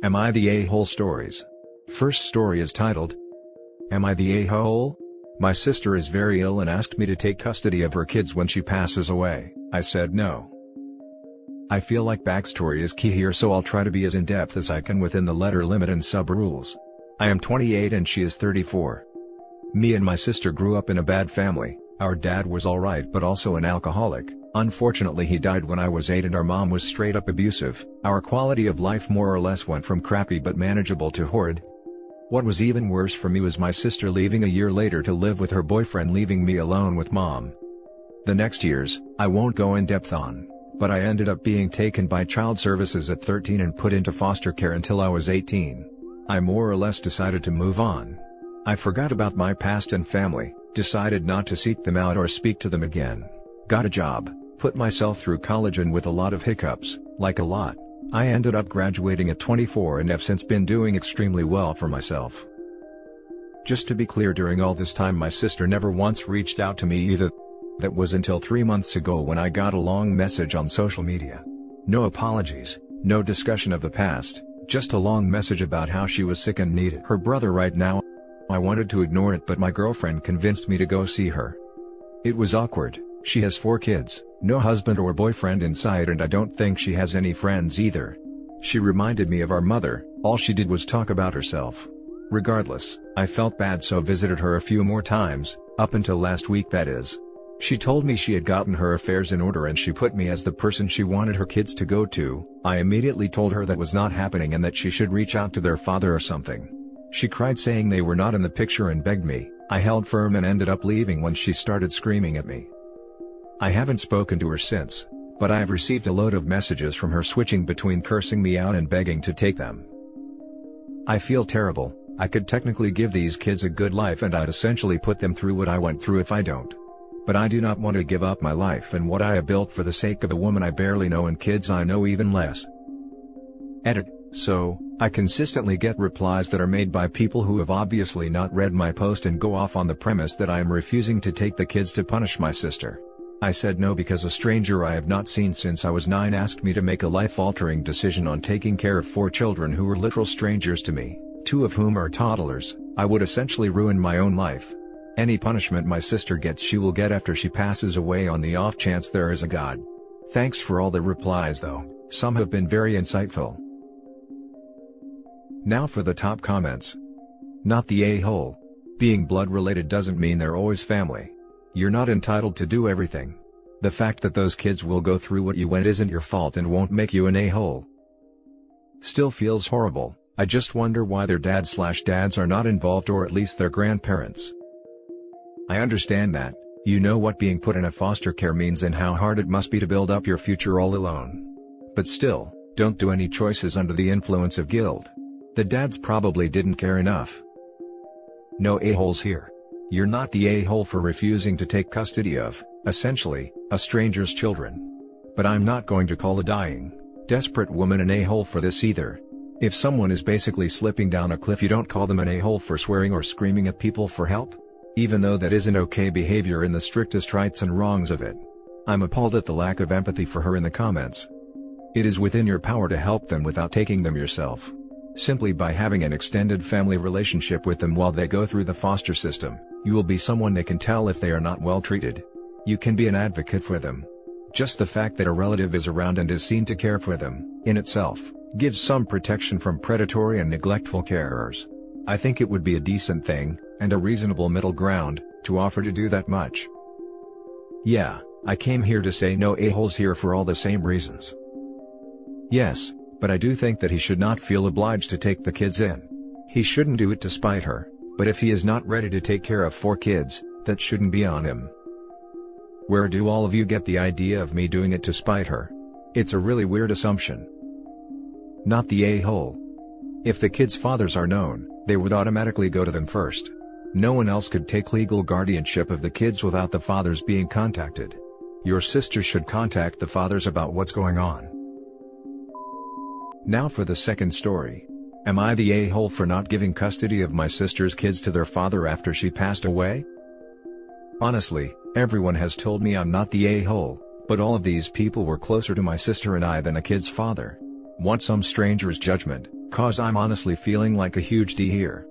Am I the A-hole stories? First story is titled, Am I the A-hole? My sister is very ill and asked me to take custody of her kids when she passes away. I said no. I feel like backstory is key here, so I'll try to be as in-depth as I can within the letter limit and sub-rules. I am 28 and she is 34. Me and my sister grew up in a bad family. Our dad was alright but also an alcoholic. Unfortunately he died when I was 8 and our mom was straight up abusive. Our quality of life more or less went from crappy but manageable to horrid. What was even worse for me was my sister leaving a year later to live with her boyfriend, leaving me alone with mom. The next years, I won't go in depth on, but I ended up being taken by child services at 13 and put into foster care until I was 18. I more or less decided to move on. I forgot about my past and family, decided not to seek them out or speak to them again. Got a job, put myself through college, and with a lot of hiccups, like a lot, I ended up graduating at 24 and have since been doing extremely well for myself. Just to be clear, during all this time my sister never once reached out to me either. That was until 3 months ago when I got a long message on social media. No apologies, no discussion of the past, just a long message about how she was sick and needed her brother right now. I wanted to ignore it, but my girlfriend convinced me to go see her. It was awkward. She has 4 kids, no husband or boyfriend in sight, and I don't think she has any friends either. She reminded me of our mother. All she did was talk about herself. Regardless, I felt bad, so visited her a few more times, up until last week that is. She told me she had gotten her affairs in order and she put me as the person she wanted her kids to go to. I immediately told her that was not happening and that she should reach out to their father or something. She cried, saying they were not in the picture, and begged me. I held firm and ended up leaving when she started screaming at me. I haven't spoken to her since, but I have received a load of messages from her switching between cursing me out and begging to take them. I feel terrible. I could technically give these kids a good life and I'd essentially put them through what I went through if I don't. But I do not want to give up my life and what I have built for the sake of a woman I barely know and kids I know even less. Edit. So, I consistently get replies that are made by people who have obviously not read my post and go off on the premise that I am refusing to take the kids to punish my sister. I said no because a stranger I have not seen since I was 9 asked me to make a life-altering decision on taking care of 4 children who were literal strangers to me, 2 of whom are toddlers. I would essentially ruin my own life. Any punishment my sister gets she will get after she passes away, on the off chance there is a God. Thanks for all the replies though, some have been very insightful. Now for the top comments. Not the a-hole. Being blood related doesn't mean they're always family. You're not entitled to do everything. The fact that those kids will go through what you went isn't your fault and won't make you an a-hole. Still feels horrible. I just wonder why their dads are not involved, or at least their grandparents. I understand that, you know what being put in a foster care means and how hard it must be to build up your future all alone. But still, don't do any choices under the influence of guilt. The dads probably didn't care enough. No a-holes here. You're not the a-hole for refusing to take custody of, essentially, a stranger's children. But I'm not going to call a dying, desperate woman an a-hole for this either. If someone is basically slipping down a cliff, you don't call them an a-hole for swearing or screaming at people for help. Even though that isn't okay behavior in the strictest rights and wrongs of it. I'm appalled at the lack of empathy for her in the comments. It is within your power to help them without taking them yourself. Simply by having an extended family relationship with them while they go through the foster system, you will be someone they can tell if they are not well treated. You can be an advocate for them. Just the fact that a relative is around and is seen to care for them, in itself, gives some protection from predatory and neglectful carers. I think it would be a decent thing, and a reasonable middle ground, to offer to do that much. Yeah, I came here to say no a-holes here for all the same reasons. Yes, but I do think that he should not feel obliged to take the kids in. He shouldn't do it to spite her, but if he is not ready to take care of 4 kids, that shouldn't be on him. Where do all of you get the idea of me doing it to spite her? It's a really weird assumption. Not the a-hole. If the kids' fathers are known, they would automatically go to them first. No one else could take legal guardianship of the kids without the fathers being contacted. Your sister should contact the fathers about what's going on. Now for the second story. Am I the a-hole for not giving custody of my sister's kids to their father after she passed away? Honestly, everyone has told me I'm not the a-hole, but all of these people were closer to my sister and I than the kid's father. Want some stranger's judgment? 'Cause I'm honestly feeling like a huge D here.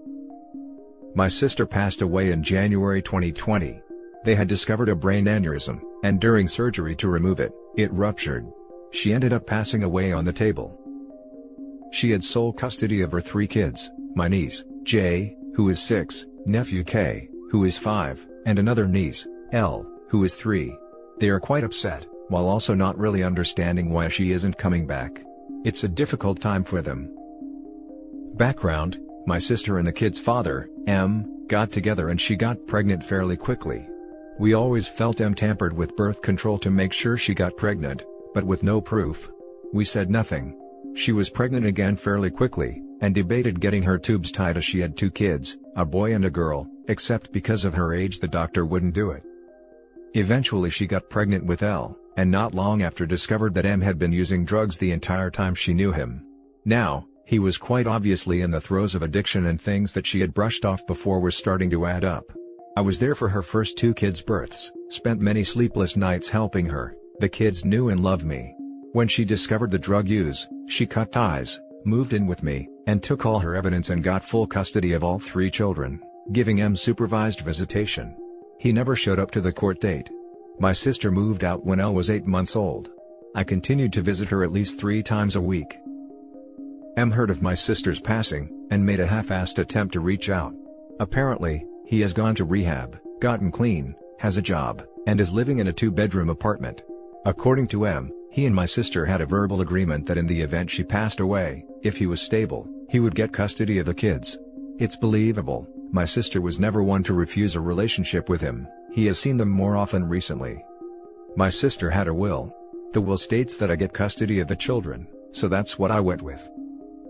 My sister passed away in January 2020. They had discovered a brain aneurysm, and during surgery to remove it, it ruptured. She ended up passing away on the table. She had sole custody of her 3 kids, my niece, J, who is 6, nephew K, who is 5, and another niece, L, who is 3. They are quite upset, while also not really understanding why she isn't coming back. It's a difficult time for them. Background: my sister and the kid's father, M, got together and she got pregnant fairly quickly. We always felt M tampered with birth control to make sure she got pregnant, but with no proof. We said nothing. She was pregnant again fairly quickly, and debated getting her tubes tied as she had 2 kids, a boy and a girl, except because of her age the doctor wouldn't do it. Eventually she got pregnant with L, and not long after discovered that M had been using drugs the entire time she knew him. Now, he was quite obviously in the throes of addiction, and things that she had brushed off before were starting to add up. I was there for her first 2 kids' births, spent many sleepless nights helping her. The kids knew and loved me. When she discovered the drug use, she cut ties, moved in with me, and took all her evidence and got full custody of all 3 children, giving M supervised visitation. He never showed up to the court date. My sister moved out when L was 8 months old. I continued to visit her at least 3 times a week. M heard of my sister's passing, and made a half-assed attempt to reach out. Apparently, he has gone to rehab, gotten clean, has a job, and is living in a 2-bedroom apartment. According to M, he and my sister had a verbal agreement that in the event she passed away, if he was stable, he would get custody of the kids. It's believable. My sister was never one to refuse a relationship with him. He has seen them more often recently. My sister had a will. The will states that I get custody of the children, so that's what I went with.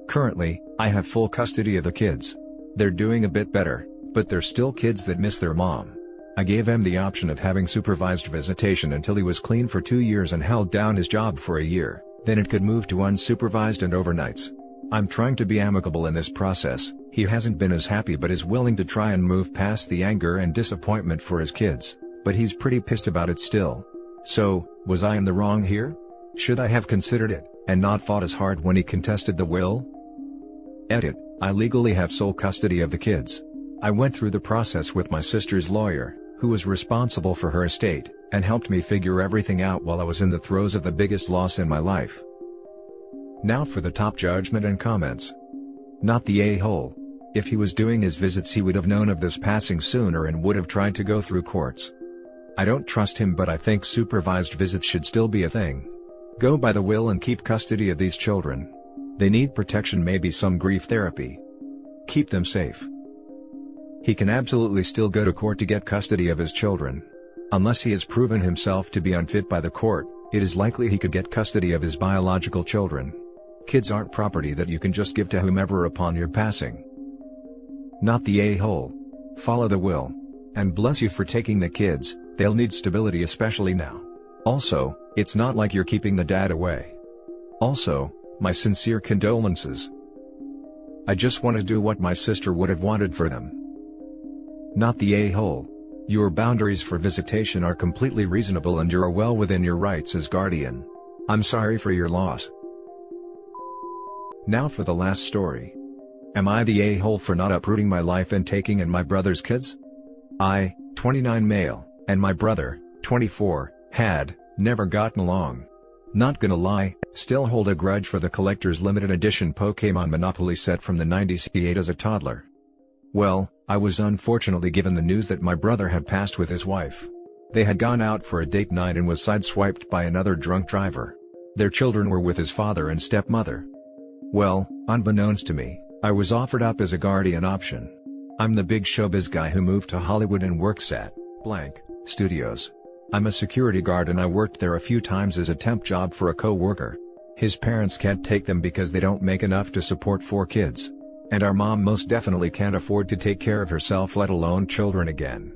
Currently, I have full custody of the kids. They're doing a bit better, but they're still kids that miss their mom. I gave him the option of having supervised visitation until he was clean for 2 years and held down his job for a year, then it could move to unsupervised and overnights. I'm trying to be amicable in this process. He hasn't been as happy but is willing to try and move past the anger and disappointment for his kids, but he's pretty pissed about it still. So, was I in the wrong here? Should I have considered it, and not fought as hard when he contested the will? Edit: I legally have sole custody of the kids. I went through the process with my sister's lawyer, who was responsible for her estate, and helped me figure everything out while I was in the throes of the biggest loss in my life. Now for the top judgment and comments. Not the a-hole. If he was doing his visits he would have known of this passing sooner and would have tried to go through courts. I don't trust him, but I think supervised visits should still be a thing. Go by the will and keep custody of these children. They need protection, maybe some grief therapy. Keep them safe. He can absolutely still go to court to get custody of his children. Unless he has proven himself to be unfit by the court, it is likely he could get custody of his biological children. Kids aren't property that you can just give to whomever upon your passing. Not the a-hole. Follow the will. And bless you for taking the kids, they'll need stability especially now. Also, it's not like you're keeping the dad away. Also, my sincere condolences. I just want to do what my sister would have wanted for them. Not the a-hole. Your boundaries for visitation are completely reasonable and you're well within your rights as guardian. I'm sorry for your loss. Now for the last story. Am I the a-hole for not uprooting my life and taking in my brother's kids? I, 29 male, and my brother, 24, had never gotten along. Not gonna lie, still hold a grudge for the collector's limited edition Pokémon Monopoly set from the 90s he ate as a toddler. Well, I was unfortunately given the news that my brother had passed with his wife. They had gone out for a date night and was sideswiped by another drunk driver. Their children were with his father and stepmother. Well, unbeknownst to me, I was offered up as a guardian option. I'm the big showbiz guy who moved to Hollywood and works at blank studios. I'm a security guard and I worked there a few times as a temp job for a co-worker. His parents can't take them because they don't make enough to support 4 kids. And our mom most definitely can't afford to take care of herself, let alone children again.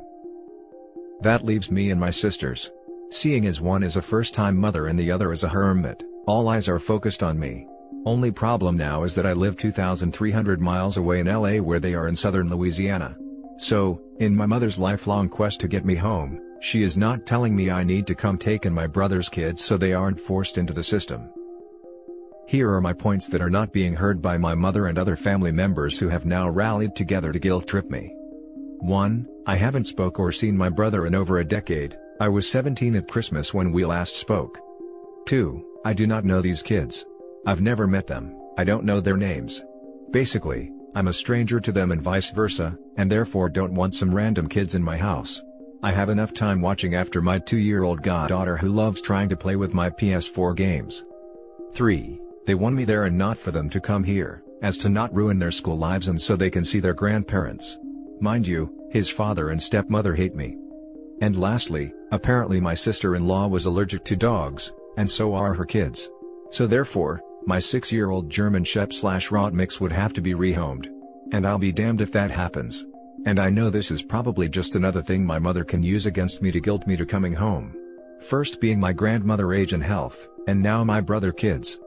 That leaves me and my sisters. Seeing as one is a first-time mother and the other is a hermit, all eyes are focused on me. Only problem now is that I live 2,300 miles away in LA where they are in southern Louisiana. So, in my mother's lifelong quest to get me home, she is not telling me I need to come take in my brother's kids so they aren't forced into the system. Here are my points that are not being heard by my mother and other family members who have now rallied together to guilt trip me. 1. I haven't spoke or seen my brother in over a decade. I was 17 at Christmas when we last spoke. 2. I do not know these kids. I've never met them, I don't know their names. Basically, I'm a stranger to them and vice versa, and therefore don't want some random kids in my house. I have enough time watching after my 2-year-old goddaughter who loves trying to play with my PS4 games. 3. They want me there and not for them to come here, as to not ruin their school lives and so they can see their grandparents. Mind you, his father and stepmother hate me. And lastly, apparently my sister-in-law was allergic to dogs, and so are her kids. So therefore, my 6-year-old German Shep/Rot mix would have to be rehomed. And I'll be damned if that happens. And I know this is probably just another thing my mother can use against me to guilt me to coming home. First being my grandmother age and health, and now my brother kids.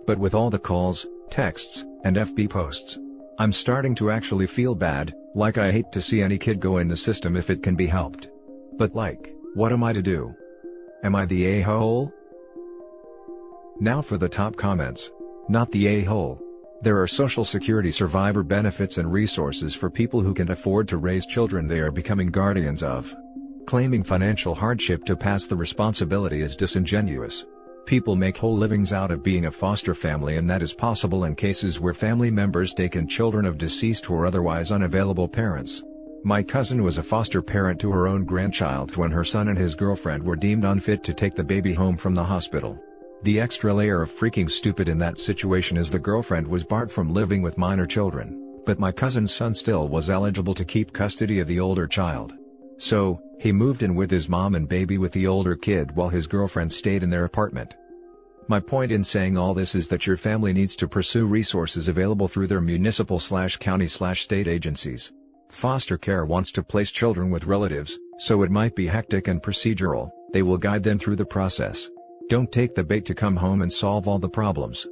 But with all the calls, texts, and FB posts, I'm starting to actually feel bad, like I hate to see any kid go in the system if it can be helped. But like, what am I to do? Am I the a-hole? Now for the top comments. Not the a-hole. There are Social Security survivor benefits and resources for people who can afford to raise children they are becoming guardians of. Claiming financial hardship to pass the responsibility is disingenuous. People make whole livings out of being a foster family, and that is possible in cases where family members take in children of deceased or otherwise unavailable parents. My cousin was a foster parent to her own grandchild when her son and his girlfriend were deemed unfit to take the baby home from the hospital. The extra layer of freaking stupid in that situation is the girlfriend was barred from living with minor children, but my cousin's son still was eligible to keep custody of the older child. So, he moved in with his mom and baby with the older kid while his girlfriend stayed in their apartment. My point in saying all this is that your family needs to pursue resources available through their municipal/county/state agencies. Foster care wants to place children with relatives, so it might be hectic and procedural. They will guide them through the process. Don't take the bait to come home and solve all the problems.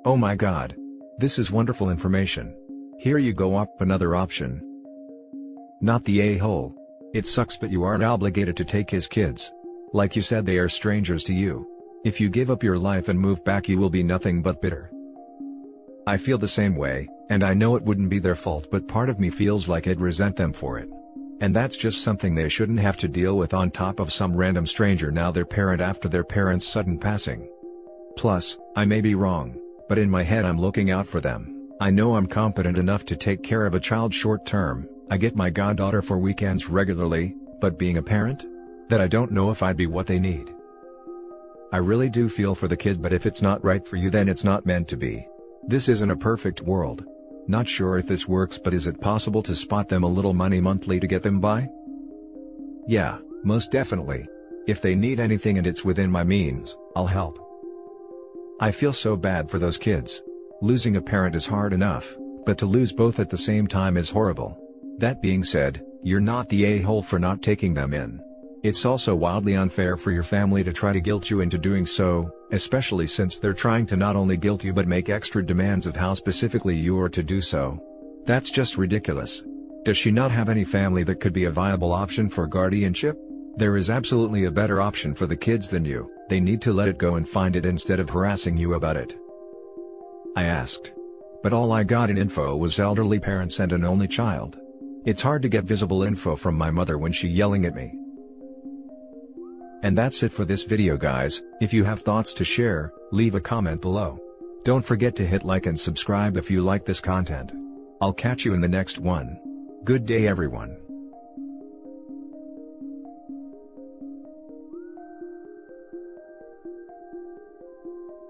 Oh my god. This is wonderful information. Here you go, up another option. Not the a-hole. It sucks, but you aren't obligated to take his kids. Like you said, they are strangers to you. If you give up your life and move back, you will be nothing but bitter. I feel the same way, and I know it wouldn't be their fault, but part of me feels like I'd resent them for it. And that's just something they shouldn't have to deal with on top of some random stranger, now their parent after their parents' sudden passing. Plus, I may be wrong, but in my head I'm looking out for them. I know I'm competent enough to take care of a child short term. I get my goddaughter for weekends regularly, but being a parent? That I don't know if I'd be what they need. I really do feel for the kid, but if it's not right for you, then it's not meant to be. This isn't a perfect world. Not sure if this works, but is it possible to spot them a little money monthly to get them by? Yeah, most definitely. If they need anything and it's within my means, I'll help. I feel so bad for those kids. Losing a parent is hard enough, but to lose both at the same time is horrible. That being said, you're not the a-hole for not taking them in. It's also wildly unfair for your family to try to guilt you into doing so, especially since they're trying to not only guilt you but make extra demands of how specifically you are to do so. That's just ridiculous. Does she not have any family that could be a viable option for guardianship? There is absolutely a better option for the kids than you. They need to let it go and find it instead of harassing you about it. I asked. But all I got in info was elderly parents and an only child. It's hard to get visible info from my mother when she's yelling at me. And that's it for this video, guys. If you have thoughts to share, leave a comment below. Don't forget to hit like and subscribe if you like this content. I'll catch you in the next one. Good day, everyone.